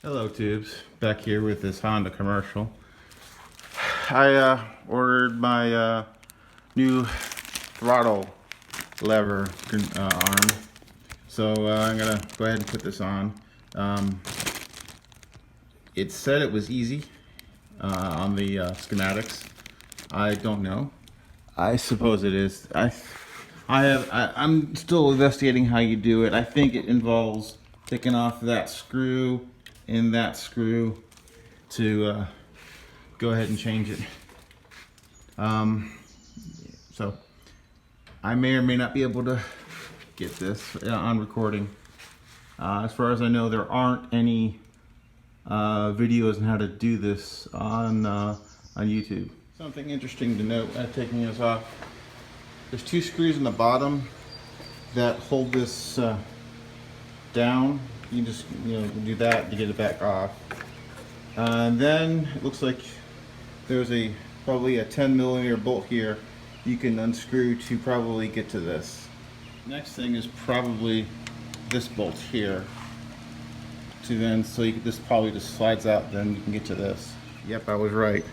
Hello tubes, back here with this Honda commercial. I ordered my new throttle lever arm, so I'm gonna go ahead and put this on. It said it was easy on the schematics. I don't know. I suppose it is. I'm still investigating how you do it. I think it involves taking off that screw and that screw to go ahead and change it. So I may or may not be able to get this on recording. As far as I know, there aren't any videos on how to do this on YouTube. Something interesting to note taking this off. There's two screws in the bottom that hold this down. You just do that to get it back off. And then it looks like there's probably a 10mm bolt here you can unscrew to probably get to this. Next thing is probably this bolt here. This probably just slides out, then you can get to this. Yep, I was right.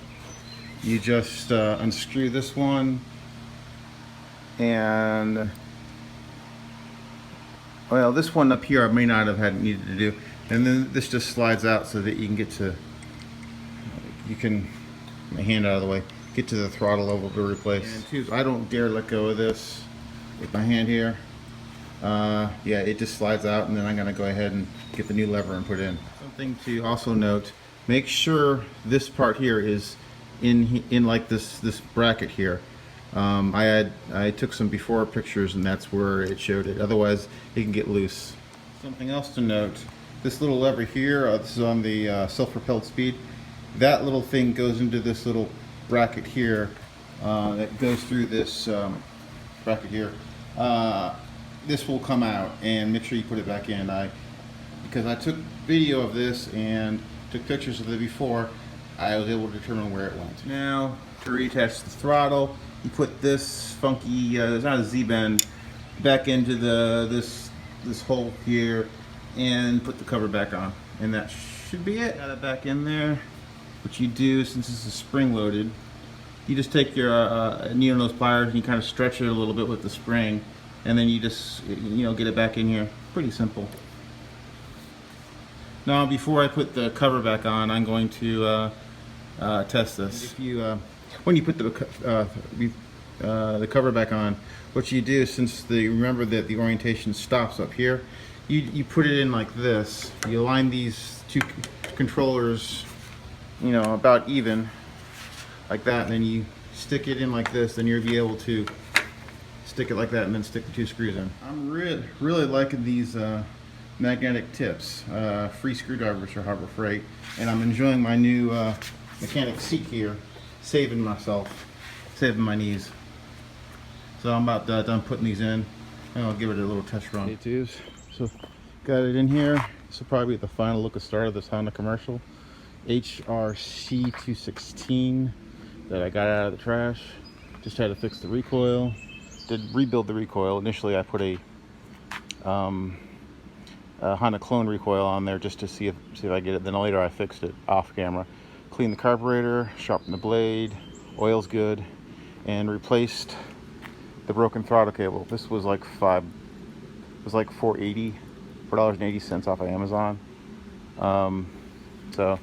You just unscrew this one, and well, this one up here I may not have needed to do, and then this just slides out so that you can get to, my hand out of the way, get to the throttle level to replace. And two, I don't dare let go of this with my hand here. Yeah, it just slides out, and then I'm gonna go ahead and get the new lever and put it in. Something to also note, make sure this part here is in like this bracket here. I took some before pictures and that's where it showed it. Otherwise it can get loose. Something else to note, this little lever here, this is on the self-propelled speed. That little thing goes into this little bracket here that goes through this bracket here. This will come out, and make sure you put it back in. Because I took video of this and took pictures of it before, I was able to determine where it went. Now to reattach the throttle, you put this funky, it's not a Z-bend, back into this hole here and put the cover back on, and that should be it. Got it back in there. What you do, since this is spring loaded, you just take your needle nose pliers and you kind of stretch it a little bit with the spring, and then you just get it back in here. Pretty simple. Now before I put the cover back on, I'm going to test this. When you put the cover back on, what you do, since remember that the orientation stops up here, you put it in like this. You align these two controllers, about even, like that, and then you stick it in like this. Then you'll be able to stick it like that, and then stick the two screws in. I'm really liking these magnetic tips, free screwdrivers for Harbor Freight, and I'm enjoying my new mechanic seat here, saving my knees. So I'm about done putting these in, and I'll give it a little test run. Okay, tubes. So got it in here. This will probably be the final look at start of this Honda commercial. HRC6K1HXAA that I got out of the trash. Just had to fix the recoil. Did rebuild the recoil. Initially I put a Honda clone recoil on there just to see if I get it. Then later I fixed it off camera. Cleaned the carburetor, sharpened the blade, oil's good, and replaced the broken throttle cable. This was like $4.80 off of Amazon. So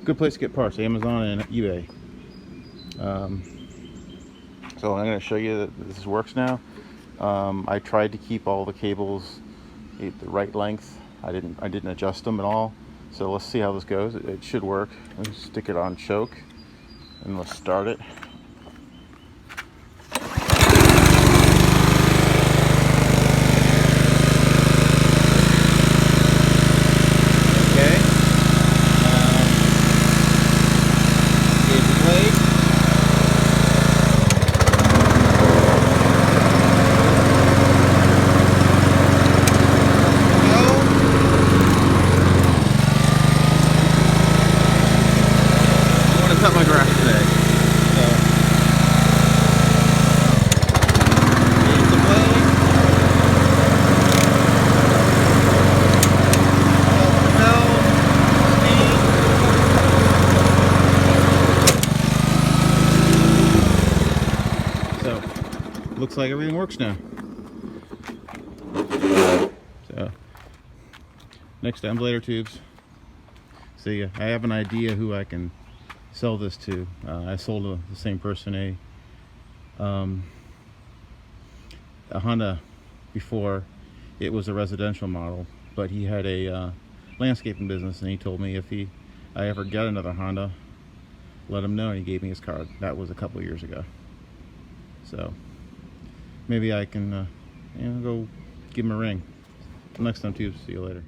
good place to get parts, Amazon and eBay. So I'm going to show you that this works now. I tried to keep all the cables the right length. I didn't adjust them at all. So let's see how this goes. It should work. Let's stick it on choke and let's start it. Cut my grass today. So like everything works now. So, next to emblader tubes. See, I have an idea who I can sell this to. I sold the same person a Honda before. It was a residential model, but he had a landscaping business, and he told me if I ever get another Honda, let him know, and he gave me his card. That was a couple years ago. So maybe I can go give him a ring. Next time, tubes. See you later.